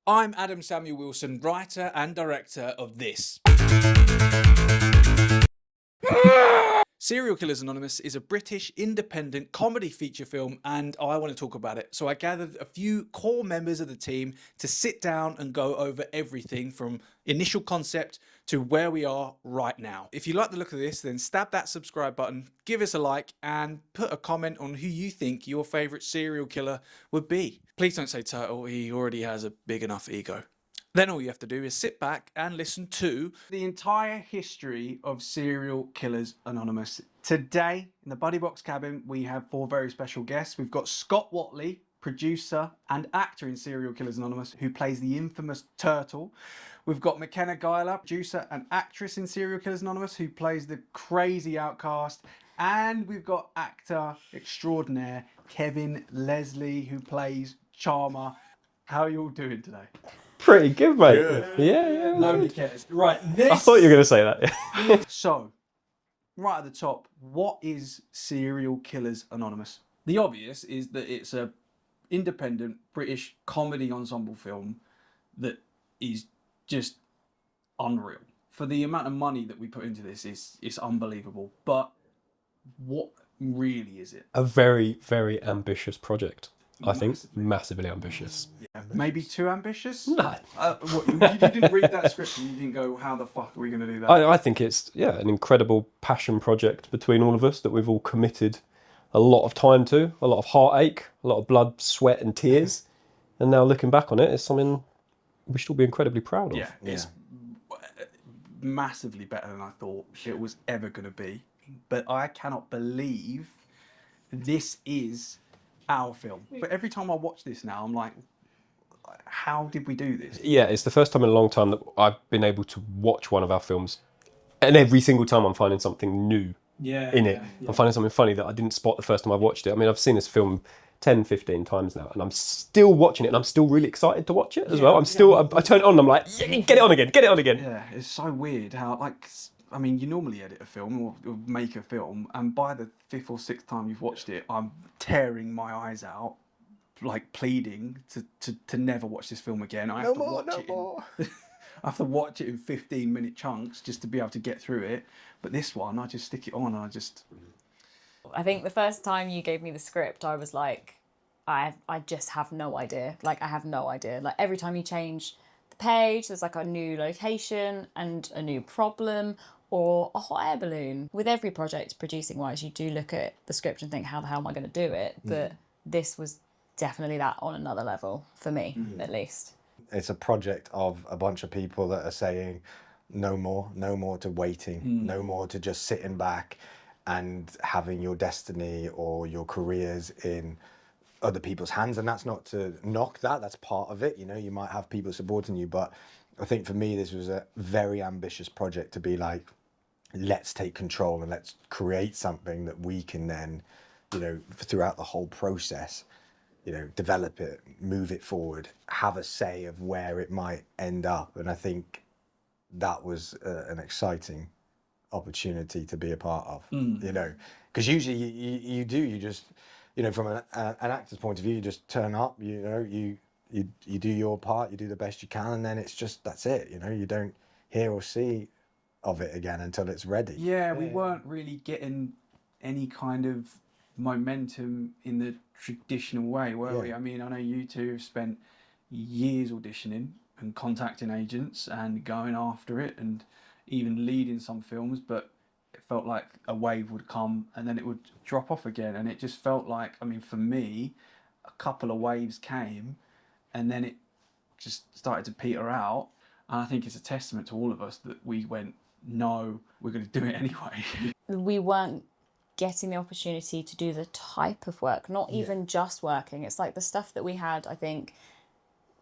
I'm Adam Samuel Wilson, writer and director of this. Serial Killers Anonymous is a British independent comedy feature film, and I want to talk about it. So I gathered a few core members of the team to sit down and go over everything from initial concept to where we are right now. If you like the look of this, then stab that subscribe button, give us a like, and put a comment on who you think your favourite serial killer would be. Please don't say Turtle, he already has a big enough ego. Then all you have to do is sit back and listen to the entire history of Serial Killers Anonymous. Today, in the Buddy Box cabin, we have 4 very special guests. We've got Scott Watley, producer and actor in Serial Killers Anonymous, who plays the infamous Turtle. We've got McKenna Guyler, producer and actress in Serial Killers Anonymous, who plays the crazy outcast. And we've got actor extraordinaire Kevin Leslie, who plays Charmer. How are you all doing today? Pretty good, mate. Yeah. Nobody cares. Right, I thought you were going to say that. So, right at the top, what is Serial Killers Anonymous? The obvious is that it's a independent British comedy ensemble film that is just unreal. For the amount of money that we put into this, it's unbelievable. But what really is it? A very, very ambitious project. I think massively ambitious. Yeah, maybe too ambitious? No. What, you didn't read that script and you didn't go, how the fuck are we going to do that? I think it's an incredible passion project between all of us that we've all committed a lot of time to, a lot of heartache, a lot of blood, sweat and tears. And now looking back on it, it's something we should all be incredibly proud of. Yeah, it's massively better than I thought it was ever going to be. But I cannot believe this is our film. But every time I watch this now, I'm like, how did we do this? Yeah, it's the first time in a long time that I've been able to watch one of our films, and every single time I'm finding something new in it. I'm finding something funny that I didn't spot the first time I've watched it. I mean, I've seen this film 10, 15 times now, and I'm still watching it, and I'm still really excited to watch it as well. I turn it on, and I'm like, get it on again. Yeah, it's so weird how, like, I mean, you normally edit a film or make a film, and by the 5th or 6th time you've watched it, I'm tearing my eyes out, like pleading to never watch this film again. I have to watch it in 15-minute chunks just to be able to get through it. But this one, I just stick it on and I think the first time you gave me the script, I was like, I just have no idea. Like, I have no idea. Like, every time you change the page, there's like a new location and a new problem or a hot air balloon. With every project, producing wise, you do look at the script and think, how the hell am I going to do it? But this was definitely that on another level, for me, at least. It's a project of a bunch of people that are saying, no more to waiting, no more to just sitting back and having your destiny or your careers in other people's hands. And that's not to knock that, that's part of it. You know, you might have people supporting you, but I think for me, this was a very ambitious project to be like, let's take control and let's create something that we can then, you know, throughout the whole process, you know, develop it, move it forward, have a say of where it might end up. And I think that was an exciting opportunity to be a part of, you know, because usually you just, you know, from an actor's point of view, you just turn up, you know, you do your part, you do the best you can, and then it's just, that's it, you know, you don't hear or see of it again until it's ready. Yeah, we weren't really getting any kind of momentum in the traditional way, were we? I mean, I know you two have spent years auditioning and contacting agents and going after it and even leading some films, but it felt like a wave would come and then it would drop off again. And it just felt like, I mean, for me, a couple of waves came and then it just started to peter out. And I think it's a testament to all of us that we went, no, we're going to do it anyway. We weren't getting the opportunity to do the type of work, not even just working. It's like the stuff that we had, I think,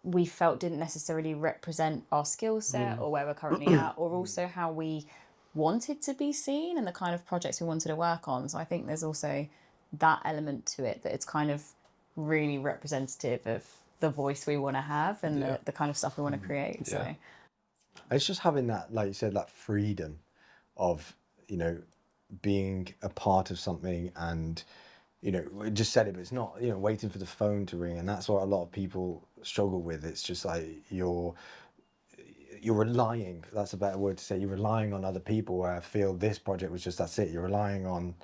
we felt didn't necessarily represent our skill set or where we're currently at, or also how we wanted to be seen and the kind of projects we wanted to work on. So I think there's also that element to it, that it's kind of really representative of the voice we want to have and the kind of stuff we want to create. So It's just having that, like you said, that freedom of, you know, being a part of something and, you know, we just said it, but it's not, you know, waiting for the phone to ring. And that's what a lot of people struggle with. It's just like you're relying, that's a better word to say, you're relying on other people, where I feel this project was just, that's it, you're relying on,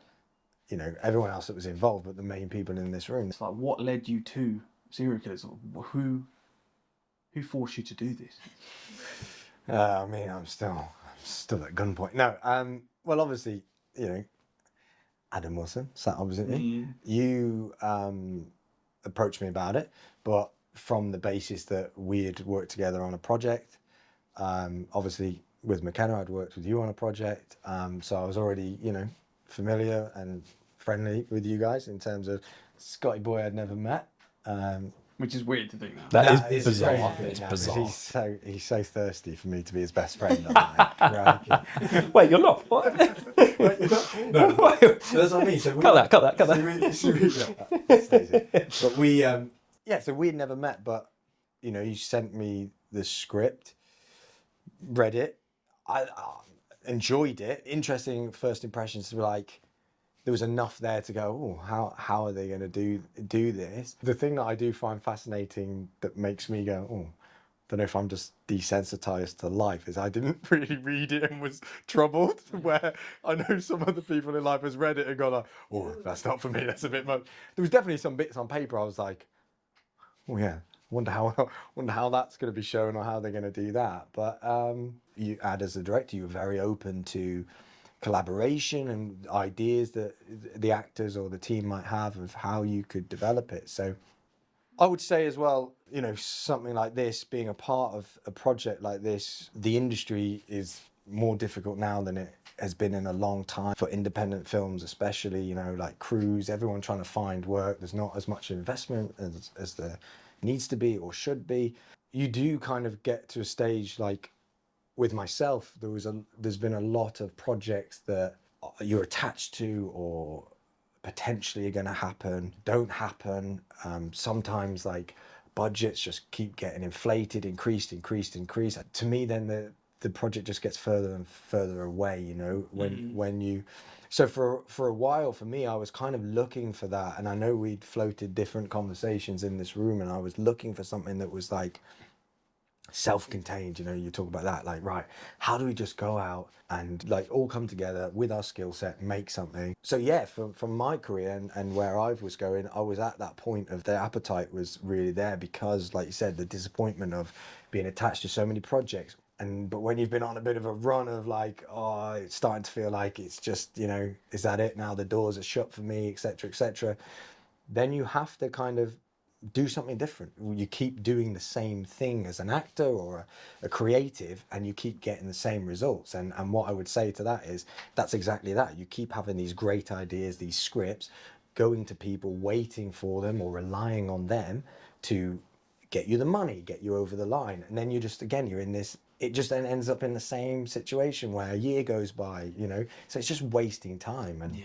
you know, everyone else that was involved, but the main people in this room. It's like, what led you to serial killers? Who forced you to do this? I mean, I'm still at gunpoint. No, well, obviously, you know, Adam Wilson, sat opposite me. You approached me about it, but from the basis that we had worked together on a project. Obviously, with McKenna, I'd worked with you on a project, so I was already, you know, familiar and friendly with you guys in terms of Scotty Boy I'd never met. Which is weird to think that. That is bizarre. Crazy. It's bizarre. He's so thirsty for me to be his best friend. Right. Wait, you're not? What? No, that's what I mean. So Cut that. But we, so we had never met, but, you know, you sent me the script, read it, I enjoyed it. Interesting first impressions, were like, there was enough there to go, oh, how are they going to do this? The thing that I do find fascinating that makes me go, oh, don't know if I'm just desensitized to life, is I didn't really read it and was troubled, where I know some other people in life has read it and gone like, oh, that's not for me, that's a bit much. There was definitely some bits on paper I was like, oh yeah, wonder how that's going to be shown, or how they're going to do that. But you, as a director, you were very open to collaboration and ideas that the actors or the team might have of how you could develop it. So I would say as well, you know, something like this, being a part of a project like this, the industry is more difficult now than it has been in a long time for independent films, especially, you know, like crews, everyone trying to find work. There's not as much investment as there needs to be or should be. You do kind of get to a stage, like with myself, there's been a lot of projects that you're attached to or potentially are going to happen, don't happen. Sometimes like budgets just keep getting inflated, increased. To me, then the project just gets further and further away, you know, when you, so for a while for me, I was kind of looking for that. And I know we'd floated different conversations in this room, and I was looking for something that was like self-contained, you know, you talk about that, like, right, how do we just go out and like all come together with our skill set, make something? So yeah, from my career and where I was going, I was at that point of the appetite was really there, because like you said, the disappointment of being attached to so many projects. But when you've been on a bit of a run of like, oh, it's starting to feel like it's just, you know, is that it now? The doors are shut for me, etc. Then you have to kind of do something different. You keep doing the same thing as an actor or a creative, and you keep getting the same results. And what I would say to that is, that's exactly that. You keep having these great ideas, these scripts, going to people, waiting for them or relying on them to get you the money, get you over the line. And then you just, again, you're in this, it just then ends up in the same situation where a year goes by, you know, so it's just wasting time. And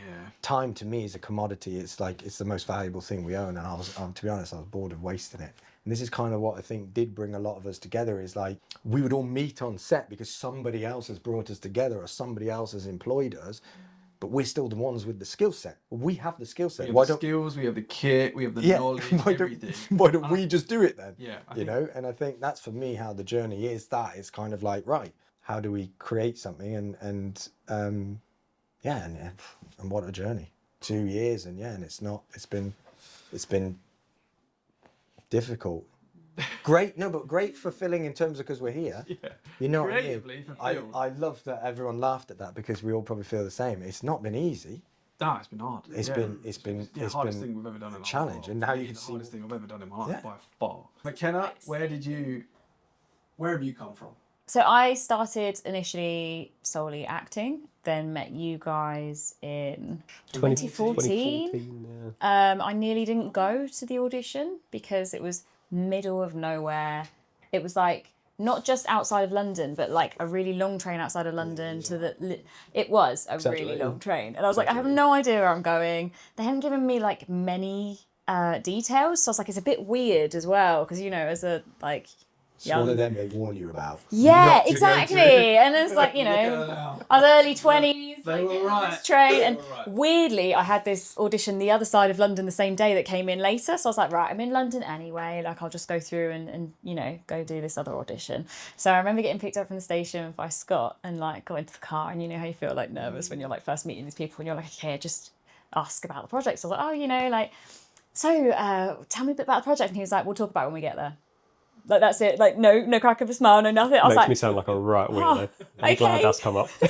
time to me is a commodity. It's like, it's the most valuable thing we own. And I was, to be honest, I was bored of wasting it. And this is kind of what I think did bring a lot of us together, is like, we would all meet on set because somebody else has brought us together or somebody else has employed us. But we're still the ones with the skill set. We have the skill set. We have the skills, we have the kit, we have the knowledge, everything. Why don't we just do it then? Yeah. You know, and I think that's for me how the journey is. That is kind of like, right, how do we create something? And what a journey. 2 years, and it's been difficult. Great, no, but great fulfilling in terms of, because we're here. Yeah. You know Creatively what I mean? fulfilled. I love that everyone laughed at that, because we all probably feel the same. It's not been easy. No, it's been hard. It's been the hardest thing we've ever done in a challenge. And now you can the see hardest thing I've ever done in my life, Yeah. by far. McKenna, where have you come from? So I started initially solely acting, then met you guys in 2014. I nearly didn't go to the audition because it was middle of nowhere. It was like not just outside of London, but like a really long train outside of London it was a really long train. And I was like, I have no idea where I'm going. They hadn't given me like many details. So I was like, it's a bit weird as well. Because, you know, as a like It's one of them they warn you about. Yeah, Not to go exactly. to. And it's like, you know, I was early 20s. They like, were right. this train. And They were right. weirdly, I had this audition the other side of London the same day that came in later. So I was like, right, I'm in London anyway. Like, I'll just go through and you know, go do this other audition. So I remember getting picked up from the station by Scott and like got into the car, and you know how you feel like nervous when you're like first meeting these people and you're like, okay, just ask about the project. So I was like, oh, you know, like, so tell me a bit about the project. And he was like, we'll talk about it when we get there. Like, that's it. Like, no crack of a smile, no nothing. I was Makes like, me sound like a right weirdo. I'm okay. glad that's come up. so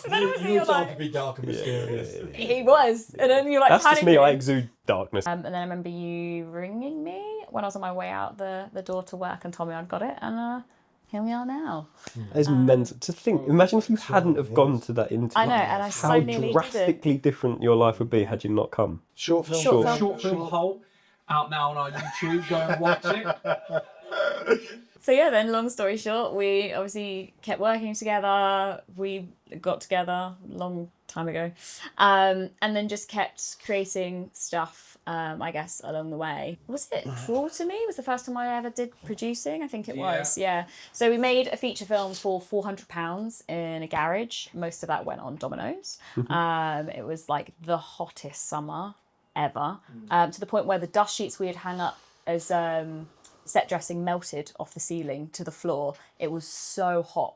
then obviously you're like, to be dark and mysterious. he was. And then you're like, That's just me. panicking. I exude darkness. And then I remember you ringing me when I was on my way out the door to work and told me I'd got it. And here we are now. It's mental to think. Imagine if you hadn't have gone to that interview. I know, and I so How nearly did it. drastically different your life would be had you not come. Short film. Short film Hole out now on our YouTube. Go and watch it. So yeah, then long story short, we obviously kept working together. We got together a long time ago, and then just kept creating stuff. I guess along the way. Was it Cruel to Me? Was the first time I ever did producing? I think it was. Yeah. So we made a feature film for £400 in a garage. Most of that went on Domino's. It was like the hottest summer ever, to the point where the dust sheets we had hung up as set dressing melted off the ceiling to the floor. It was so hot.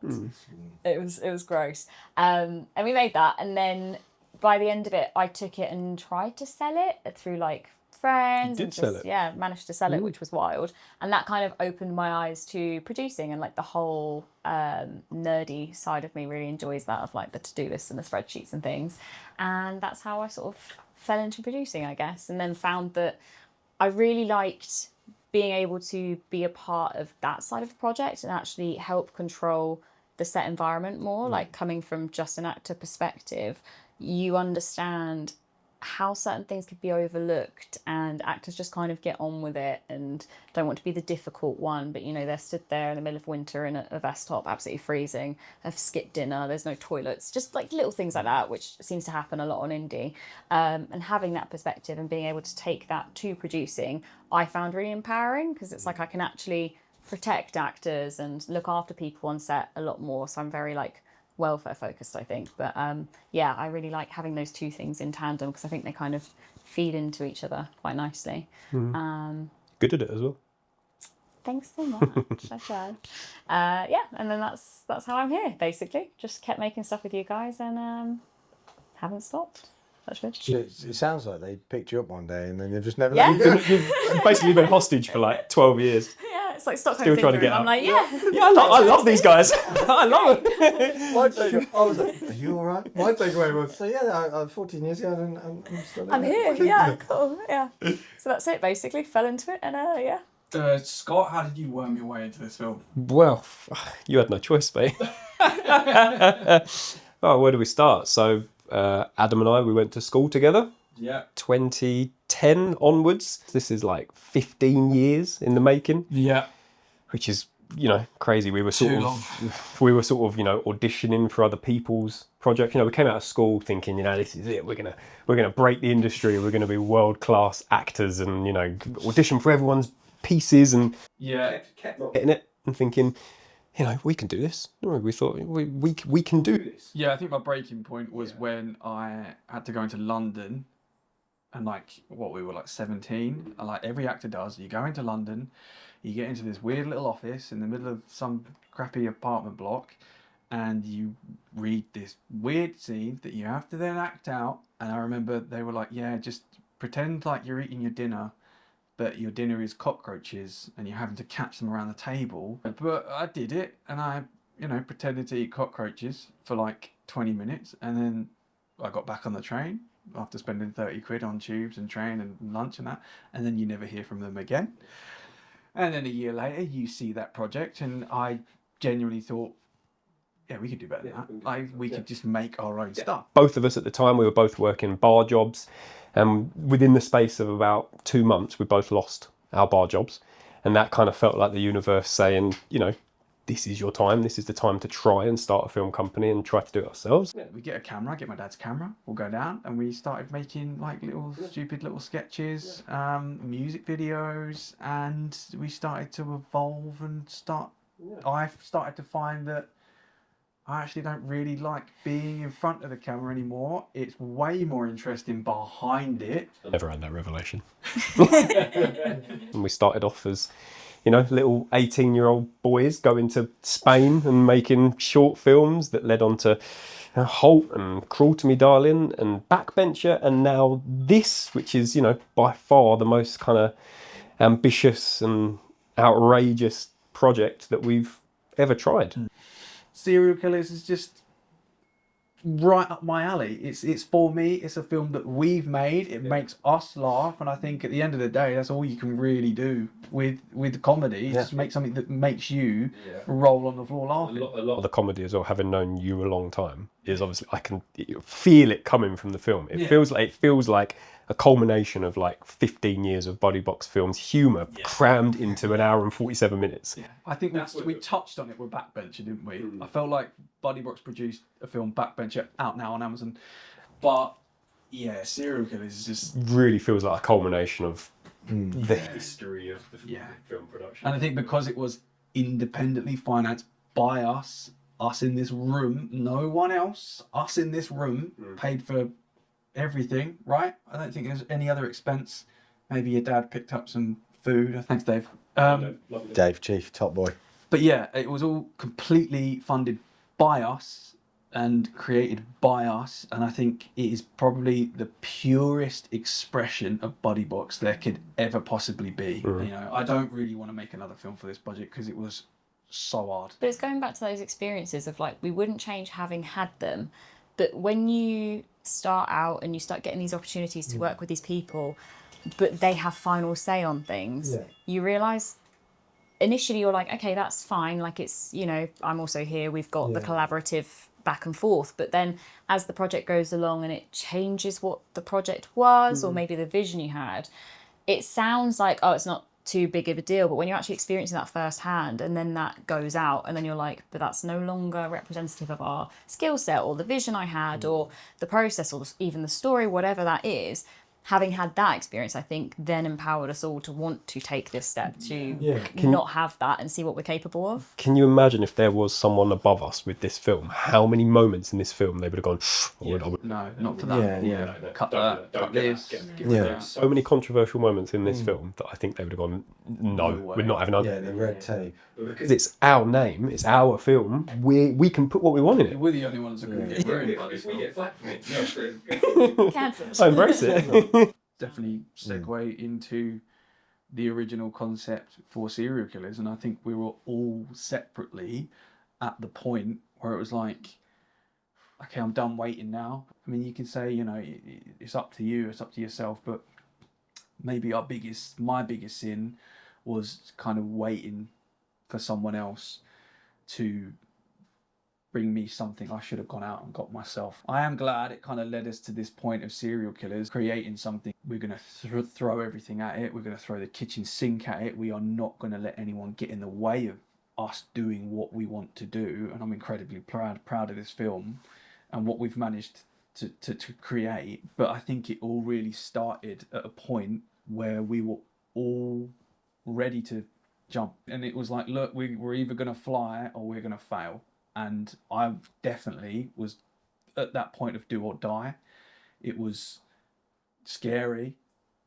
It was gross. And we made that, and then by the end of it, I took it and tried to sell it through like friends. You did sell it? Yeah, managed to sell it, which was wild. And that kind of opened my eyes to producing, and like the whole nerdy side of me really enjoys that, of like the to-do lists and the spreadsheets and things. And that's how I sort of fell into producing, I guess, and then found that I really liked being able to be a part of that side of the project and actually help control the set environment more. Like, coming from just an actor perspective, you understand how certain things could be overlooked, and actors just kind of get on with it and don't want to be the difficult one. But, you know, they're stood there in the middle of winter in a vest top, absolutely freezing, have skipped dinner, there's no toilets, just like little things like that, which seems to happen a lot on indie. And having that perspective and being able to take that to producing, I found really empowering, because it's like I can actually protect actors and look after people on set a lot more. So I'm very like welfare focused, I think. But yeah, I really like having those two things in tandem, because I think they kind of feed into each other quite nicely. Good at it as well. Thanks so much. I tried. Yeah, and then that's how I'm here, basically. Just kept making stuff with you guys and haven't stopped. That's good. It sounds like they picked you up one day and then they've just never Yeah. let you go. You've basically been hostage for like 12 years. Yeah, it's like Stockholm Still trying to Syndrome. get I'm out. like, yeah. Yeah, I love these guys. I love it. My takeaway, I was like, are you all right? My takeaway was, so yeah, I'm 14 years ago and I'm still I'm here. Yeah, cool. Yeah. So that's it, basically. Fell into it and yeah. Scott, how did you worm your way into this film? Well, you had no choice, mate. Oh, where do we start? So Adam and I, we went to school together. Yeah. 2010 onwards. This is like 15 years in the making. Yeah. Which is, you know, crazy. We were sort of, you know, auditioning for other people's projects. You know, we came out of school thinking, you know, this is it. We're gonna break the industry. We're gonna be world class actors, and, you know, audition for everyone's pieces, and kept getting it and thinking, you know, we can do this. We thought we can do this. Yeah, I think my breaking point was when I had to go into London, and like we were like 17, and like every actor does, you go into London, you get into this weird little office in the middle of some crappy apartment block, and you read this weird scene that you have to then act out. And I remember they were like, yeah, just pretend like you're eating your dinner, but your dinner is cockroaches and you're having to catch them around the table. But I did it, and I, you know, pretended to eat cockroaches for like 20 minutes, and then I got back on the train after spending 30 quid on tubes and train and lunch and that, and then you never hear from them again. And then a year later you see that project, and I genuinely thought, yeah, we could do better than that. Like, we could just make our own stuff. Both of us at the time, we were both working bar jobs, and within the space of about 2 months, we both lost our bar jobs, and that kind of felt like the universe saying, you know, this is your time. This is the time to try and start a film company and try to do it ourselves. We get a camera, get my dad's camera, we'll go down, and we started making like little stupid little sketches, music videos, and we started to evolve and I started to find that I actually don't really like being in front of the camera anymore. It's way more interesting behind it. I never had that revelation. And we started off as, you know, little 18-year-old boys going to Spain and making short films that led on to Halt and Cruel to Me Darling and Backbencher, and now this, which is, you know, by far the most kind of ambitious and outrageous project that we've ever tried. Serial Killers is just right up my alley. It's for me, it's a film that we've made. It makes us laugh, and I think at the end of the day, that's all you can really do with comedy. Just make something that makes you roll on the floor laughing. A lot of the comedy as well, having known you a long time, is obviously I can feel it coming from the film. It feels like a culmination of like 15 years of Buddy Box Films humour crammed into an hour and 47 minutes. Yeah, I think we touched on it with Backbencher, didn't we? I felt like Buddy Box produced a film, Backbencher, out now on Amazon. But yeah, Serial Killers is just really feels like a culmination of the history of the film production. And I think because it was independently financed by us in this room, no one else, us in this room paid for everything, right? I don't think there's any other expense. Maybe your dad picked up some food. Thanks, Dave. Dave, Chief, top boy. But yeah, it was all completely funded by us and created by us, and I think it is probably the purest expression of Buddy Box there could ever possibly be. You know, I don't really want to make another film for this budget because it was so hard. But it's going back to those experiences of like, we wouldn't change having had them, but when you start out and you start getting these opportunities to work with these people, but they have final say on things, you realise initially you're like, okay, that's fine, like it's, you know, I'm also here, we've got the collaborative back and forth, but then as the project goes along and it changes what the project was or maybe the vision you had, it sounds like, oh, it's not too big of a deal, but when you're actually experiencing that firsthand and then that goes out and then you're like, but that's no longer representative of our skill set or the vision I had or the process or even the story, whatever that is. Having had that experience, I think then empowered us all to want to take this step to not have that and see what we're capable of. Can you imagine if there was someone above us with this film, how many moments in this film they would have gone, No, not for that. Cut that, cut this. So many controversial moments in this film that I think they would have gone, no, we're not having Yeah, the red tape. Because it's our name, it's our film, we can put what we want in it. We're the only ones that can get ruined by this film. Cancelled. I embrace it. Definitely segue into the original concept for Serial Killers, and I think we were all separately at the point where it was like, okay, I'm done waiting now. I mean, you can say, you know, it's up to you, it's up to yourself, but maybe my biggest sin was kind of waiting for someone else to bring me something I should have gone out and got myself. I am glad it kind of led us to this point of Serial Killers, creating something. We're going to throw everything at it. We're going to throw the kitchen sink at it. We are not going to let anyone get in the way of us doing what we want to do. And I'm incredibly proud of this film and what we've managed to create. But I think it all really started at a point where we were all ready to jump. And it was like, look, we're either going to fly or we're going to fail. And I definitely was at that point of do or die. It was scary,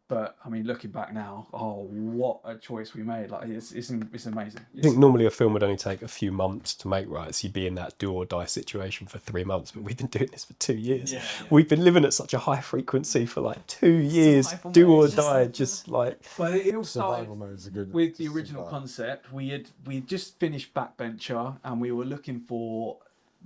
but I mean, looking back now, oh, what a choice we made! Like it's amazing. I think normally a film would only take a few months to make, right? So you'd be in that do or die situation for 3 months, but we've been doing this for 2 years. Yeah. We've been living at such a high frequency for like 2 years, do or die, just like. But it all Survival started mode's a good with the original concept. We had just finished Backbencher, and we were looking for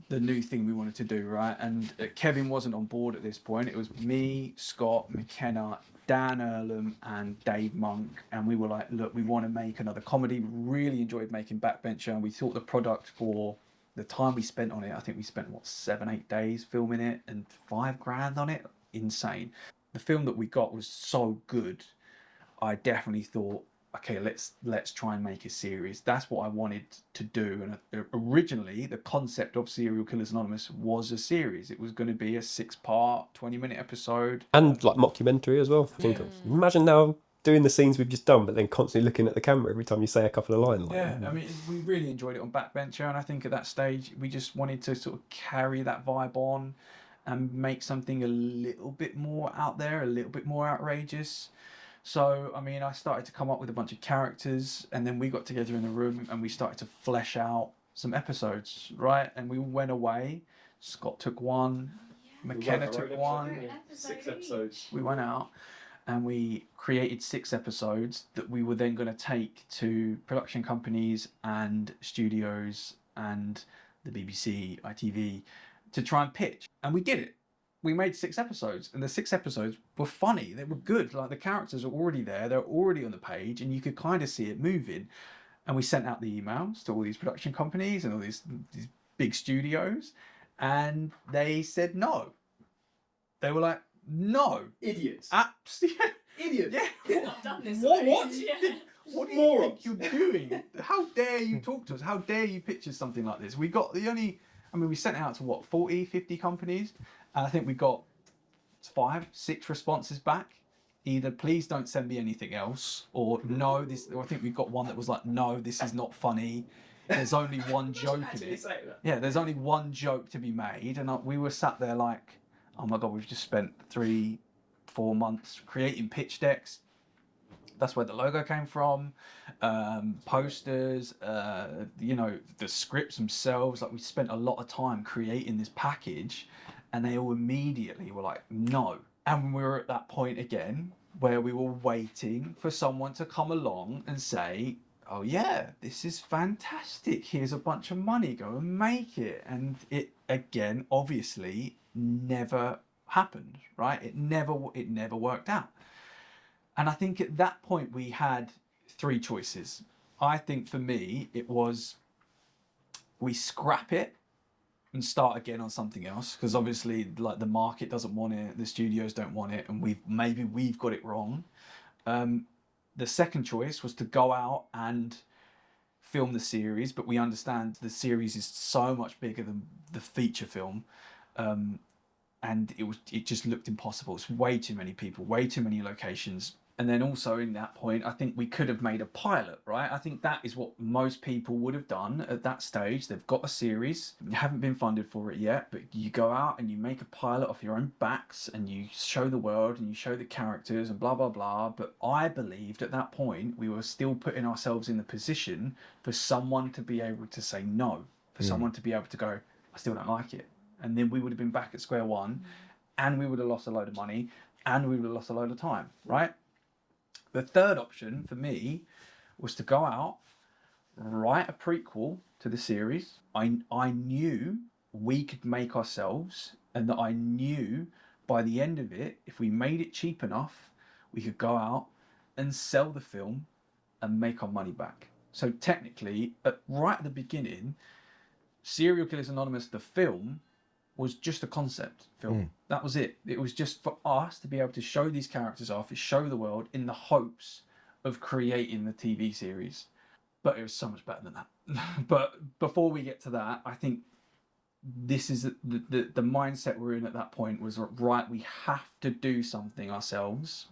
the new thing we wanted to do, right? And Kevin wasn't on board at this point. It was me, Scott, McKenna, Dan Earlham and Dave Monk, and we were like, look, we want to make another comedy. We really enjoyed making Backbencher, and we thought the product for the time we spent on it, I think we spent 7-8 days filming it and $5,000 on it. Insane. The film that we got was so good, I definitely thought okay, let's try and make a series. That's what I wanted to do. And originally, the concept of Serial Killers Anonymous was a series. It was going to be a 6-part, 20-minute episode. And like mockumentary as well. Think of, imagine now doing the scenes we've just done, but then constantly looking at the camera every time you say a couple of lines. Yeah, I mean, we really enjoyed it on Backbencher, and I think at that stage we just wanted to sort of carry that vibe on and make something a little bit more out there, a little bit more outrageous. So, I mean, I started to come up with a bunch of characters, and then we got together in the room and we started to flesh out some episodes, right? And we went away. Scott took one, McKenna took one. 6 episodes. We went out and we created 6 episodes that we were then going to take to production companies and studios and the BBC, ITV to try and pitch. And we did it. We made 6 episodes, and the 6 episodes were funny. They were good. Like, the characters are already there. They're already on the page, and you could kind of see it moving. And we sent out the emails to all these production companies and all these big studios, and they said no. They were like, no. Idiots. Absolutely. Idiots. Yeah. Not done this What? way. What? Yeah. What do you think you're doing? How dare you talk to us? How dare you pitch us something like this? We got we sent it out to what, 40, 50 companies? And I think we got 5, 6 responses back. Either please don't send me anything else, or no, this. Or I think we got one that was like, no, this is not funny. There's only one joke in it. Yeah, there's only one joke to be made, and we were sat there like, oh my god, we've just spent 3-4 months creating pitch decks. That's where the logo came from. Posters, the scripts themselves. Like, we spent a lot of time creating this package, and they all immediately were like, no. And we were at that point again where we were waiting for someone to come along and say, oh yeah, this is fantastic. Here's a bunch of money. Go and make it. And it, again, obviously never happened, right? It never worked out. And I think at that point we had 3 choices. I think for me, it was we scrap it and start again on something else, because obviously, like, the market doesn't want it, the studios don't want it, and we've got it wrong. The second choice was to go out and film the series, but we understand the series is so much bigger than the feature film. And it just looked impossible. It's way too many people, way too many locations. And then also in that point, I think we could have made a pilot, right? I think that is what most people would have done at that stage. They've got a series, you haven't been funded for it yet, but you go out and you make a pilot off your own backs and you show the world and you show the characters and blah, blah, blah. But I believed at that point, we were still putting ourselves in the position for someone to be able to say no, for someone to be able to go, I still don't like it. And then we would have been back at square one, and we would have lost a load of money, and we would have lost a load of time, right? The third option for me was to go out, write a prequel to the series. I knew we could make ourselves, and that I knew by the end of it, if we made it cheap enough, we could go out and sell the film and make our money back. So technically, right at the beginning, Serial Killers Anonymous, the film, was just a concept film. That was it. It was just for us to be able to show these characters off, show the world in the hopes of creating the TV series. But it was so much better than that. But before we get to that, I think this is the mindset we're in at that point was, right, we have to do something ourselves.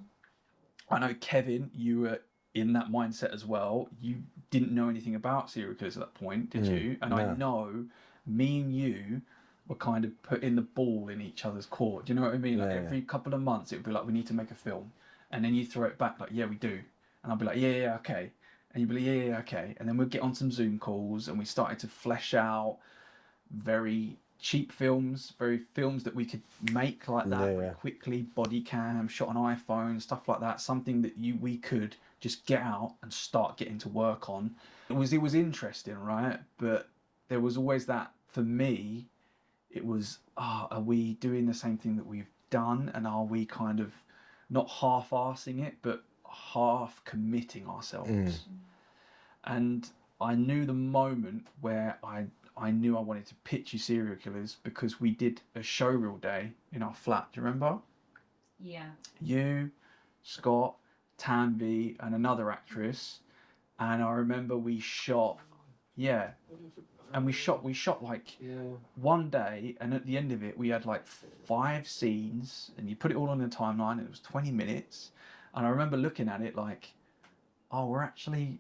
I know, Kevin, you were in that mindset as well. You didn't know anything about serial killers at that point, did you? And no. I know me and you were kind of putting the ball in each other's court. Do you know what I mean? Like, every couple of months, it would be like, we need to make a film. And then you throw it back like, yeah, we do. And I'll be like, yeah, okay. And you'd be like, yeah, okay. And then we'd get on some Zoom calls, and we started to flesh out very cheap films, very films that we could make like that very quickly, body cam, shot on iPhone, stuff like that. Something that we could just get out and start getting to work on. It was interesting, right? But there was always that, for me, it was, are we doing the same thing that we've done? And are we kind of not half-arsing it, but half committing ourselves? And I knew the moment where I knew I wanted to pitch you Serial Killers, because we did a showreel day in our flat. Do you remember? Yeah. You, Scott, Tanvi, and another actress. And I remember we shot, and we shot like one day, and at the end of it, we had like 5 scenes, and you put it all on the timeline. And it was 20 minutes, and I remember looking at it like, oh, we're actually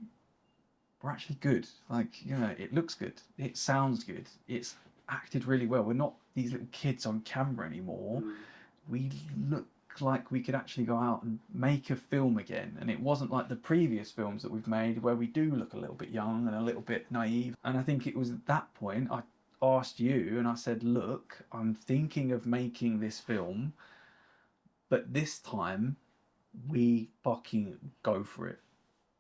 good. Like, you know, it looks good, it sounds good, it's acted really well. We're not these little kids on camera anymore. We look like we could actually go out and make a film again, and it wasn't like the previous films that we've made where we do look a little bit young and a little bit naive. And I think it was at that point I asked you and I said, look, I'm thinking of making this film, but this time we fucking go for it.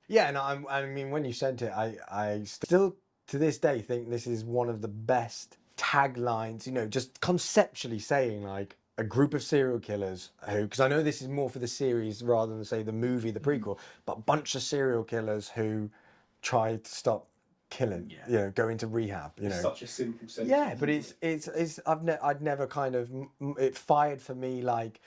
Yeah, and I mean, when you sent it, I still to this day think this is one of the best taglines, you know, just conceptually saying like a group of serial killers who, because I know this is more for the series rather than say the movie, the prequel, but a bunch of serial killers who try to stop killing, you know, go into rehab, you know. Such a simple sentence. Yeah, but I'd never kind of, it fired for me like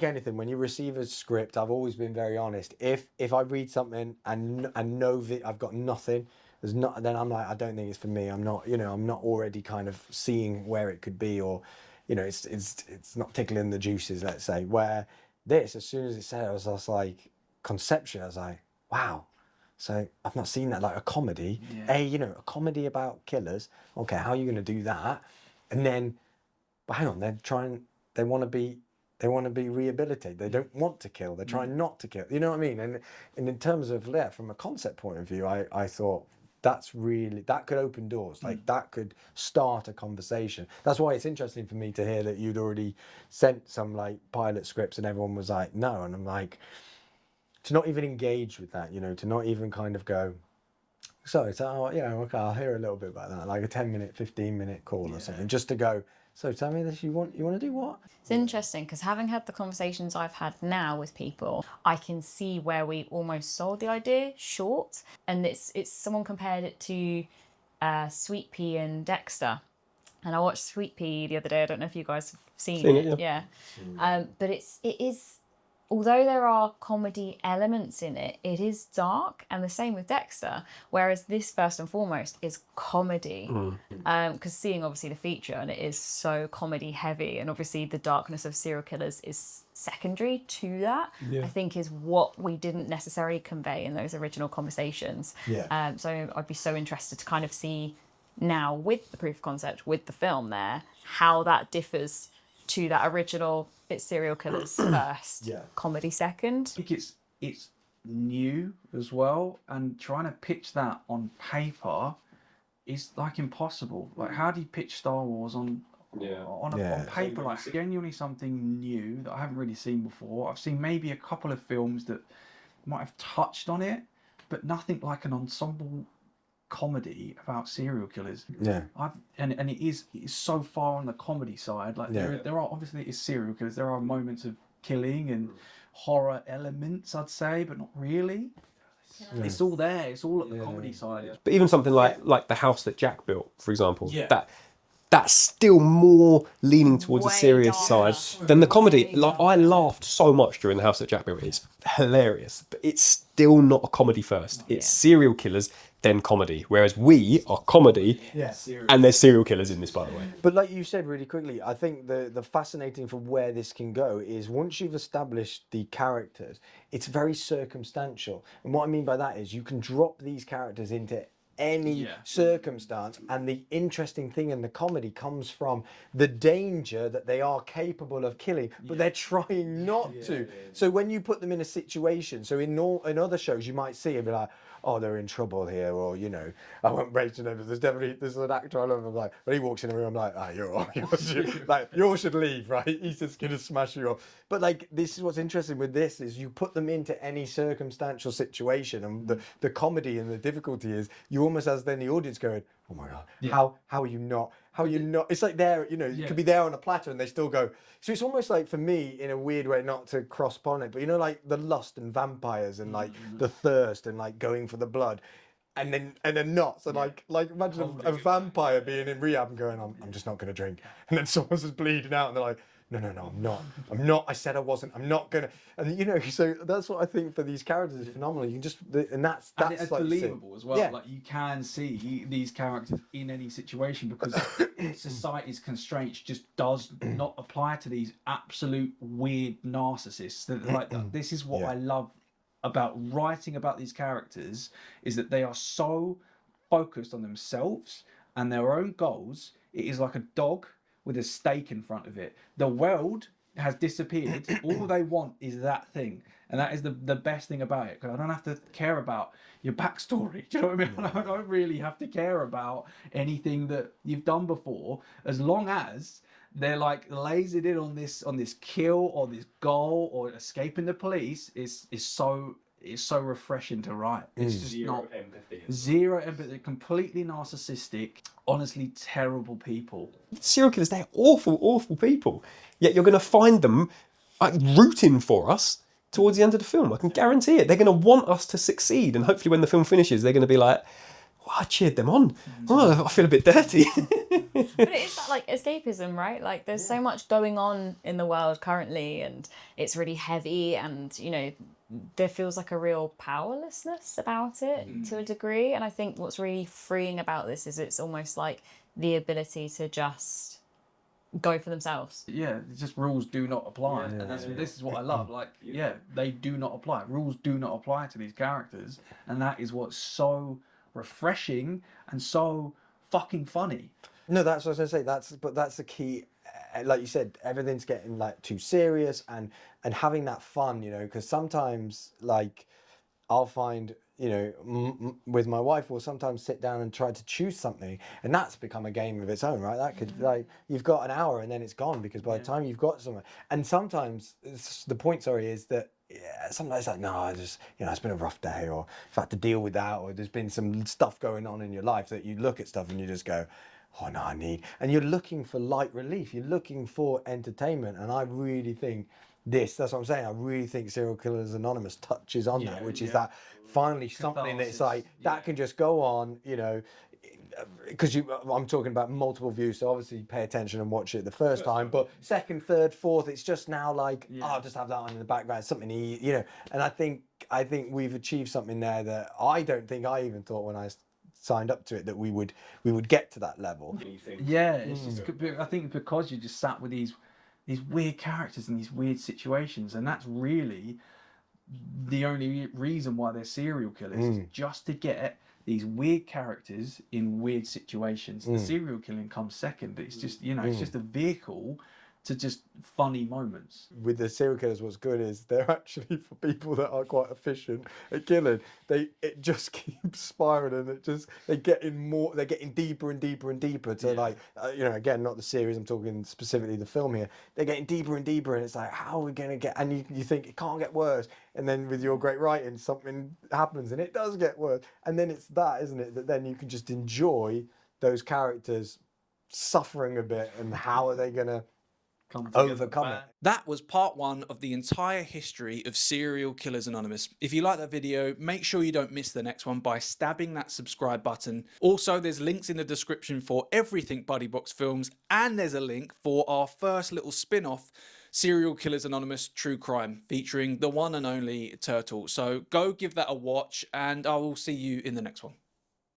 anything, when you receive a script, I've always been very honest. If I read something and know that I've got nothing, there's not, then I'm like, I don't think it's for me. I'm not, you know, I'm not already kind of seeing where it could be, or, you know, it's not tickling the juices, let's say. Where this, as soon as it said, I was just like, conceptually, I was like, wow. So I've not seen that, like a comedy, you know, a comedy about killers. Okay, how are you going to do that? And then, but hang on, they want to be rehabilitated. They don't want to kill. They're trying not to kill. You know what I mean? And in terms of from a concept point of view, I thought that's really, that could open doors. Like that could start a conversation. That's why it's interesting for me to hear that you'd already sent some like pilot scripts and everyone was like, no. And I'm like, to not even engage with that, you know, to not even kind of go, so yeah, okay, I'll hear a little bit about that, like a 10-minute, 15-minute call or something, just to go, so tell me this, you want to do what? It's interesting because having had the conversations I've had now with people, I can see where we almost sold the idea short. And it's someone compared it to Sweet Pea and Dexter. And I watched Sweet Pea the other day. I don't know if you guys have seen it. Yeah. But it is, although there are comedy elements in it, it is dark, and the same with Dexter. Whereas this, first and foremost, is comedy. Because seeing obviously the feature, and it is so comedy heavy, and obviously the darkness of serial killers is secondary to that. I think is what we didn't necessarily convey in those original conversations. So I'd be so interested to kind of see now with the proof of concept, with the film there, how that differs to that original, it's serial killers first, comedy second. I think it's new as well, and trying to pitch that on paper is like impossible. Like, how do you pitch Star Wars on paper? Like, genuinely something new that I haven't really seen before. I've seen maybe a couple of films that might have touched on it, but nothing like an ensemble comedy about serial killers. And it is so far on the comedy side. Like there are obviously, it's serial killers, there are moments of killing and horror elements, I'd say, but not really. It's all there, it's all at the comedy side. But even something like the house that Jack built, for example, that's still more leaning towards the serious side than the comedy. Like, I laughed so much during the house that Jack built. It's hilarious, but it's still not a comedy first. It's serial killers, then comedy. Whereas we are comedy, and there's serial killers in this, by the way. But like you said really quickly, I think the fascinating for where this can go is once you've established the characters, it's very circumstantial. And what I mean by that is you can drop these characters into any circumstance, and the interesting thing in the comedy comes from the danger that they are capable of killing, but they're trying not to. So when you put them in a situation, so in other shows you might see and be like, oh, they're in trouble here, or, you know, I won't break to them. There's an actor I love. I'm like, when he walks in the room, I'm like, you should leave, right? He's just gonna smash you up. But like, this is what's interesting with this is you put them into any circumstantial situation, and the comedy and the difficulty is you almost, as then the audience going, oh my god, how are you not? How are you not? It's like they're, you know, you could be there on a platter and they still go. So it's almost like, for me, in a weird way, not to cross pollinate, but you know, like the lust and vampires and like the thirst and like going for the blood, and then not. So like imagine a vampire being in rehab and going, I'm just not going to drink, and then someone's just bleeding out and they're like, I'm not, I said I wasn't, I'm not gonna, and you know, so that's what I think for these characters is phenomenal. You can just, and that's it's like believable as well. Yeah. Like, you can see these characters in any situation, because society's constraints just does not apply to these absolute weird narcissists. That, like, this is what I love about writing about these characters, is that they are so focused on themselves and their own goals. It is like a dog with a stake in front of it. The world has disappeared. All they want is that thing, and that is the best thing about it, because I don't have to care about your backstory. Do you know what I mean? I don't really have to care about anything that you've done before, as long as they're like lasered in on this kill or this goal or escaping the police. Is so refreshing to write. It's just not empathy. zero empathy, completely narcissistic, honestly terrible people. Serial killers, they're awful, awful people. Yet you're going to find them like rooting for us towards the end of the film. I can guarantee it. They're going to want us to succeed, and hopefully when the film finishes, they're going to be like, "Oh, I cheered them on. Oh, I feel a bit dirty." But it is that like escapism, right? Like there's so much going on in the world currently, and it's really heavy, and you know, there feels like a real powerlessness about it to a degree. And I think what's really freeing about this is it's almost like the ability to just go for themselves. Yeah, it's just rules do not apply. And this is what I love. Like, they do not apply. Rules do not apply to these characters, and that is what's so refreshing and so fucking funny. No, that's what I was gonna say. That's the key. Like you said, everything's getting like too serious, and having that fun, you know, because sometimes like I'll find, you know, with my wife, we'll sometimes sit down and try to choose something, and that's become a game of its own, right? That could, like, you've got an hour and then it's gone, because by the time you've got somewhere, and sometimes the point, sorry, is that sometimes it's like, no, I just, you know, it's been a rough day, or I've had to deal with that, or there's been some stuff going on in your life that you look at stuff and you just go, oh no, and you're looking for light relief, you're looking for entertainment, and I really think that's what I'm saying, I really think Serial Killers Anonymous touches on that, which is that finally something that's like, that can just go on, you know, because I'm talking about multiple views, so obviously pay attention and watch it the first time, but second, third, fourth, it's just now like, oh, I'll just have that on in the background, something to eat, you know, and I think we've achieved something there that I don't think I even thought when I signed up to it that we would get to that level. Yeah, it's just, I think because you just sat with these weird characters in these weird situations, and that's really the only reason why they're serial killers, is just to get these weird characters in weird situations. The serial killing comes second. It's just, you know, it's just a vehicle to just funny moments. With the serial killers, what's good is they're actually, for people that are quite efficient at killing, it just keeps spiraling, and they're getting deeper and deeper and deeper to like, you know, again, not the series, I'm talking specifically the film here, they're getting deeper and deeper, and it's like, how are we going to get, and you think it can't get worse, and then with your great writing, something happens and it does get worse, and then it's that, isn't it, that then you can just enjoy those characters suffering a bit, and how are they going to overcome it. That was part 1 of the entire history of Serial Killers Anonymous. If you like that video, make sure you don't miss the next one by stabbing that subscribe button. Also, there's links in the description for everything Buddy Box Films, and there's a link for our first little spin-off, Serial Killers Anonymous True Crime, featuring the one and only Turtle. So go give that a watch, and I will see you in the next one.